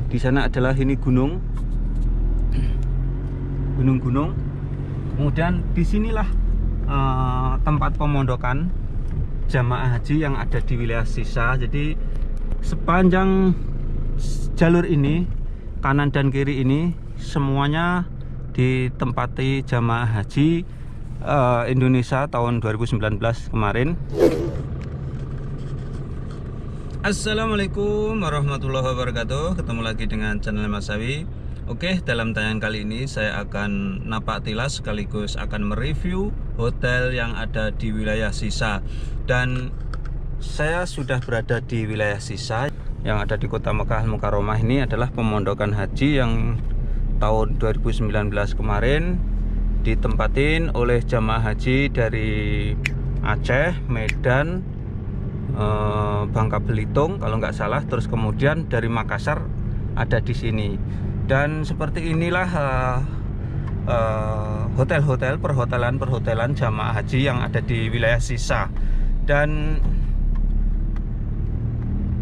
Di sana adalah ini gunung-gunung. Kemudian disinilah tempat pemondokan jamaah haji yang ada di wilayah Sisa. Jadi sepanjang jalur ini, kanan dan kiri ini, semuanya ditempati jamaah haji Indonesia tahun 2019 kemarin. Assalamualaikum warahmatullahi wabarakatuh. Ketemu lagi dengan channel Mas Sawi. Oke, dalam tayangan kali ini saya akan napak tilas sekaligus akan mereview hotel yang ada di wilayah Sisa. Dan saya sudah berada di wilayah Sisa yang ada di kota Mekah Al-Mukarramah. Ini adalah pemondokan haji yang tahun 2019 kemarin ditempatin oleh jamaah haji dari Aceh, Medan, Bangka Belitung kalau nggak salah, terus kemudian dari Makassar ada di sini. Dan seperti inilah hotel-hotel, perhotelan jamaah haji yang ada di wilayah Sisa. Dan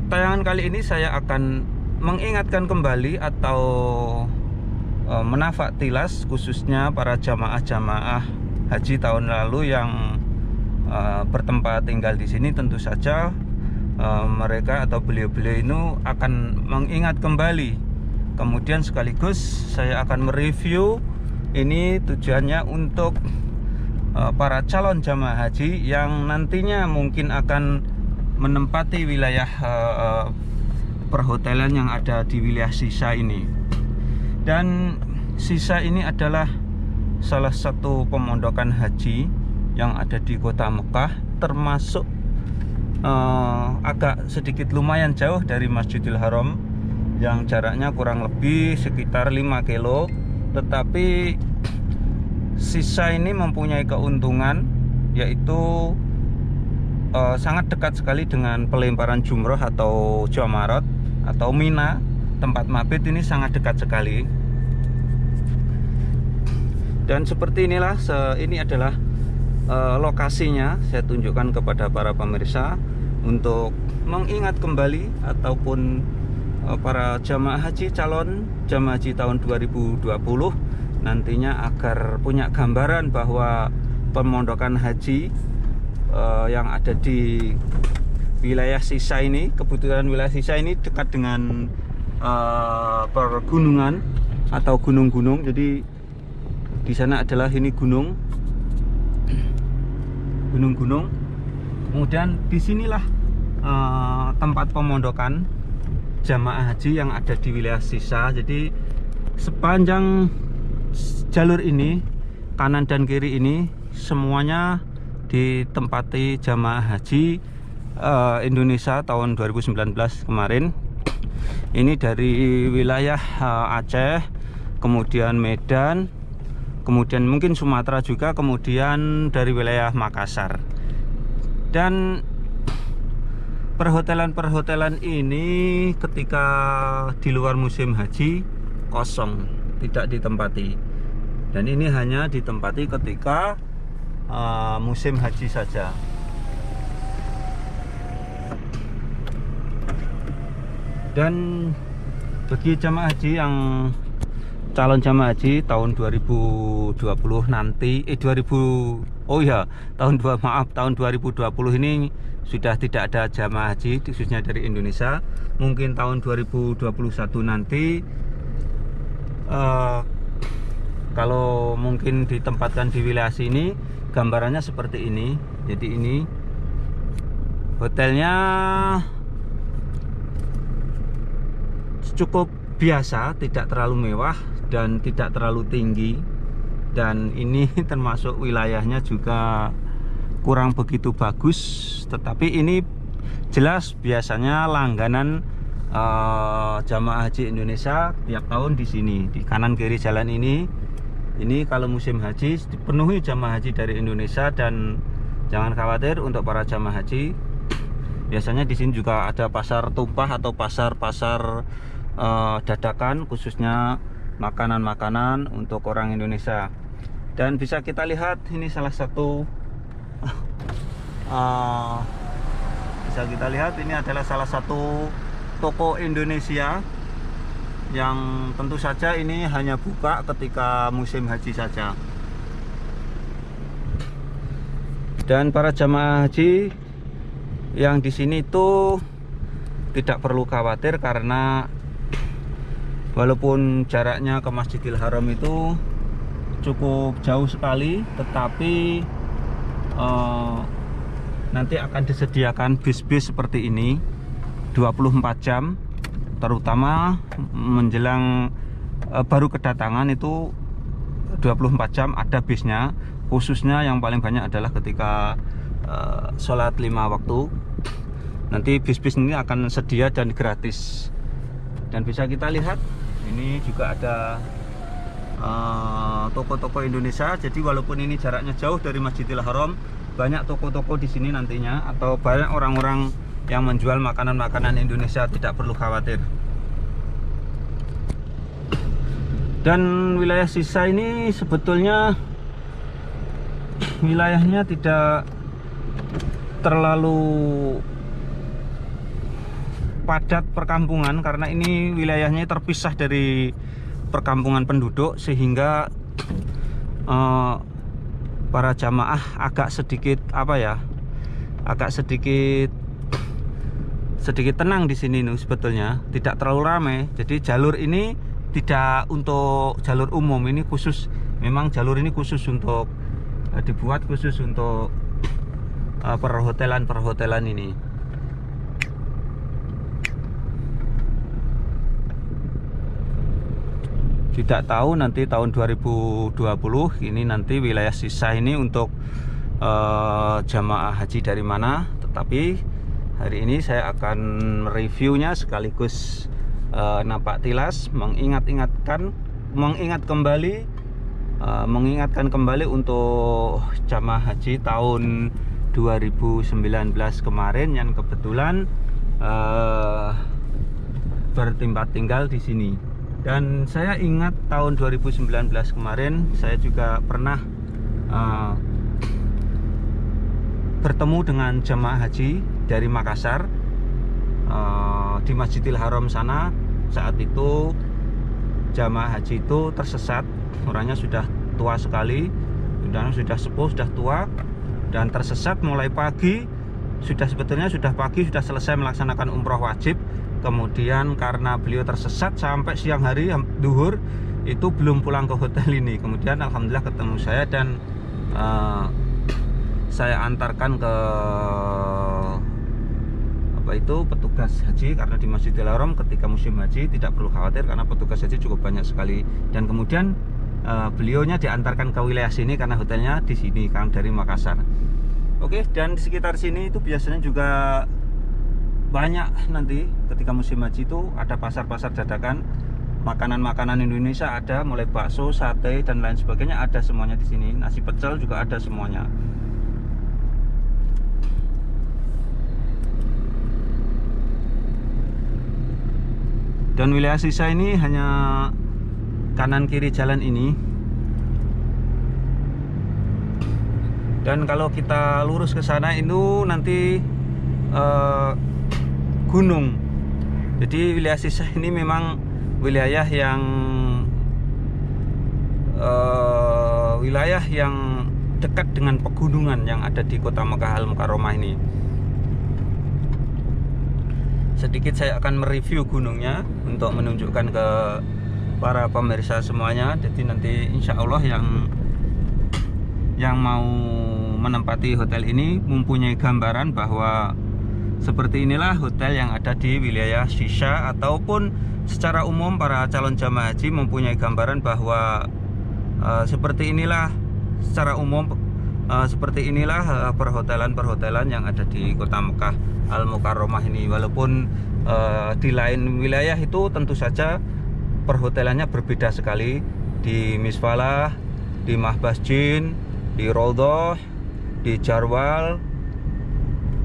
tayangan kali ini saya akan mengingatkan kembali atau menafak tilas khususnya para jamaah haji tahun lalu yang bertempat tinggal di sini. Tentu saja mereka atau beliau-beliau ini akan mengingat kembali. Kemudian sekaligus saya akan mereview ini tujuannya untuk para calon jamaah haji yang nantinya mungkin akan menempati wilayah perhotelan yang ada di wilayah Sisa ini. Dan Sisa ini adalah salah satu pemondokan haji yang ada di kota Mekah, termasuk agak sedikit lumayan jauh dari Masjidil Haram yang jaraknya kurang lebih sekitar 5 kilo. Tetapi Sisa ini mempunyai keuntungan, yaitu sangat dekat sekali dengan pelemparan jumroh atau Jamarat atau Mina. Tempat mabit ini sangat dekat sekali. Dan seperti inilah, ini adalah lokasinya. Saya tunjukkan kepada para pemirsa untuk mengingat kembali ataupun para jamaah haji, calon jamaah haji tahun 2020 nantinya agar punya gambaran bahwa pemondokan haji yang ada di wilayah Sisa ini, kebetulan wilayah Sisa ini dekat dengan pergunungan atau gunung-gunung. Jadi di sana adalah ini gunung-gunung. Kemudian disinilah tempat pemondokan jamaah haji yang ada di wilayah Sisa. Jadi sepanjang jalur ini, kanan dan kiri ini, semuanya ditempati jamaah haji Indonesia tahun 2019 kemarin. Ini dari wilayah Aceh, kemudian Medan, kemudian mungkin Sumatera juga, kemudian dari wilayah Makassar. Dan perhotelan ini ketika di luar musim haji kosong, tidak ditempati. Dan ini hanya ditempati ketika musim haji saja. Dan bagi jamaah haji yang calon jamaah haji tahun 2020 nanti tahun 2020 ini sudah tidak ada jamaah haji khususnya dari Indonesia. Mungkin tahun 2021 nanti kalau mungkin ditempatkan di wilayah sini, gambarannya seperti ini. Jadi ini hotelnya cukup biasa, tidak terlalu mewah dan tidak terlalu tinggi. Dan ini termasuk wilayahnya juga kurang begitu bagus, tetapi ini jelas biasanya langganan jamaah haji Indonesia tiap tahun di sini. Di kanan kiri jalan ini kalau musim haji dipenuhi jamaah haji dari Indonesia. Dan jangan khawatir untuk para jamaah haji, biasanya di sini juga ada pasar tumpah atau pasar dadakan, khususnya makanan-makanan untuk orang Indonesia. Dan bisa kita lihat ini salah satu bisa kita lihat ini adalah salah satu toko Indonesia yang tentu saja ini hanya buka ketika musim haji saja. Dan para jamaah haji yang di sini itu tidak perlu khawatir, karena walaupun jaraknya ke Masjidil Haram itu cukup jauh sekali, tetapi nanti akan disediakan bis-bis seperti ini 24 jam, terutama menjelang baru kedatangan itu 24 jam ada bisnya. Khususnya yang paling banyak adalah ketika sholat 5 waktu. Nanti bis-bis ini akan sedia dan gratis. Dan bisa kita lihat ini juga ada toko-toko Indonesia. Jadi walaupun ini jaraknya jauh dari Masjidil Haram, banyak toko-toko di sini nantinya, atau banyak orang-orang yang menjual makanan-makanan Indonesia, tidak perlu khawatir. Dan wilayah sisa ini sebetulnya wilayahnya tidak terlalu padat perkampungan, karena ini wilayahnya terpisah dari perkampungan penduduk, sehingga para jamaah agak sedikit agak sedikit tenang di sini nih, sebetulnya tidak terlalu ramai. Jadi jalur ini tidak untuk jalur umum, ini khusus, memang jalur ini khusus untuk dibuat khusus untuk perhotelan ini. Tidak tahu nanti tahun 2020 ini nanti wilayah sisa ini untuk jamaah haji dari mana. Tetapi hari ini saya akan mereviewnya sekaligus napak tilas, mengingatkan kembali untuk jamaah haji tahun 2019 kemarin yang kebetulan bertempat tinggal di sini. Dan saya ingat tahun 2019 kemarin saya juga pernah bertemu dengan jamaah haji dari Makassar di Masjidil Haram sana. Saat itu jamaah haji itu tersesat, orangnya sudah tua sekali, sudah sepuh, sudah tua, dan tersesat mulai pagi. Sebetulnya sudah pagi, sudah selesai melaksanakan umroh wajib. Kemudian karena beliau tersesat sampai siang hari duhur itu belum pulang ke hotel ini. Kemudian alhamdulillah ketemu saya, dan saya antarkan ke petugas haji, karena di Masjidil Haram ketika musim haji tidak perlu khawatir karena petugas haji cukup banyak sekali. Dan kemudian beliaunya diantarkan ke wilayah sini karena hotelnya di sini kan, dari Makassar. Oke, dan di sekitar sini itu biasanya juga banyak nanti ketika musim haji itu ada pasar-pasar dadakan, makanan-makanan Indonesia ada, mulai bakso, sate dan lain sebagainya, ada semuanya di sini. Nasi pecel juga ada semuanya. Dan wilayah sisa ini hanya kanan kiri jalan ini. Dan kalau kita lurus ke sana itu nanti gunung. Jadi wilayah sisa ini memang wilayah yang dekat dengan pegunungan yang ada di kota Mekah Al-Mukarramah ini. Sedikit saya akan mereview gunungnya untuk menunjukkan ke para pemirsa semuanya. Jadi nanti insya Allah yang mau menempati hotel ini mempunyai gambaran bahwa seperti inilah hotel yang ada di wilayah sisa, ataupun secara umum para calon jamaah haji mempunyai gambaran bahwa seperti inilah secara umum perhotelan yang ada di kota Mekah Al-Mukarramah ini. Walaupun di lain wilayah itu tentu saja perhotelannya berbeda sekali. Di Misfalah, di Mahbasjin, di Raudhah, di Jarwal,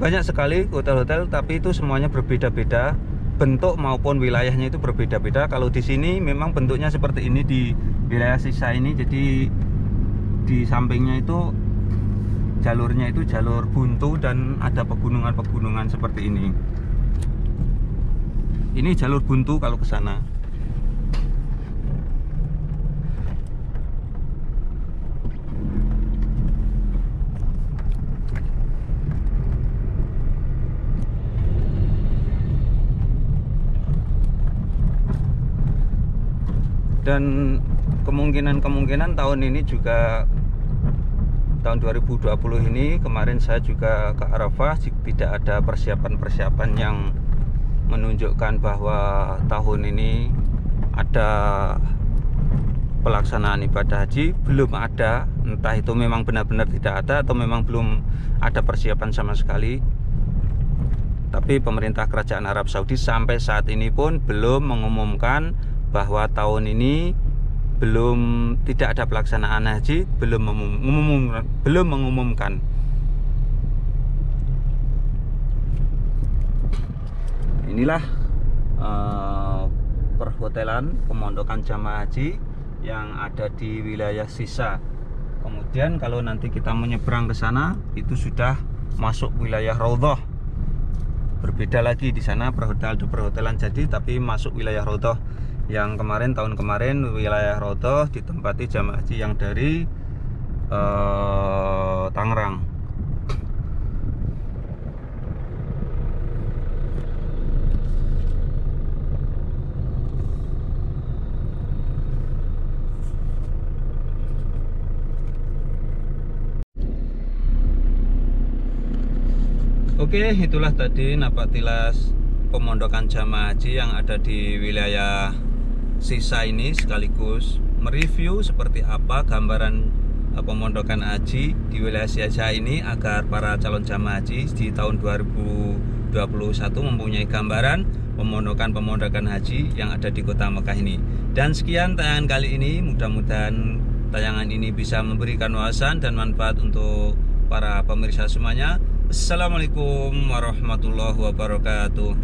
banyak sekali hotel-hotel, tapi itu semuanya berbeda-beda bentuk maupun wilayahnya, itu berbeda-beda. Kalau di sini memang bentuknya seperti ini di wilayah sisa ini. Jadi di sampingnya itu jalurnya itu jalur buntu dan ada pegunungan-pegunungan seperti ini. Ini jalur buntu kalau ke sana. Dan kemungkinan tahun ini juga, tahun 2020 ini, kemarin saya juga ke Arafah, tidak ada persiapan-persiapan yang menunjukkan bahwa tahun ini ada pelaksanaan ibadah haji. Belum ada, entah itu memang benar-benar tidak ada atau memang belum ada persiapan sama sekali. Tapi pemerintah kerajaan Arab Saudi sampai saat ini pun belum mengumumkan bahwa tahun ini tidak ada pelaksanaan haji, belum mengumumkan. Inilah perhotelan pemondokan jamaah haji yang ada di wilayah Sisa. Kemudian kalau nanti kita menyeberang ke sana, itu sudah masuk wilayah Raudhah. Berbeda lagi di sana perhotelan jadi, tapi masuk wilayah Raudhah. Yang tahun kemarin wilayah Raudhah ditempati jamaah haji yang dari Tangerang. Oke, itulah tadi napak tilas pemondokan jamaah haji yang ada di wilayah Sisa ini, sekaligus mereview seperti apa gambaran pemondokan haji di wilayah Sisa ini, agar para calon jamaah haji di tahun 2021 mempunyai gambaran pemondokan haji yang ada di kota Mekah ini. Dan sekian tayangan kali ini, mudah-mudahan tayangan ini bisa memberikan wawasan dan manfaat untuk para pemirsa semuanya. Assalamualaikum warahmatullahi wabarakatuh.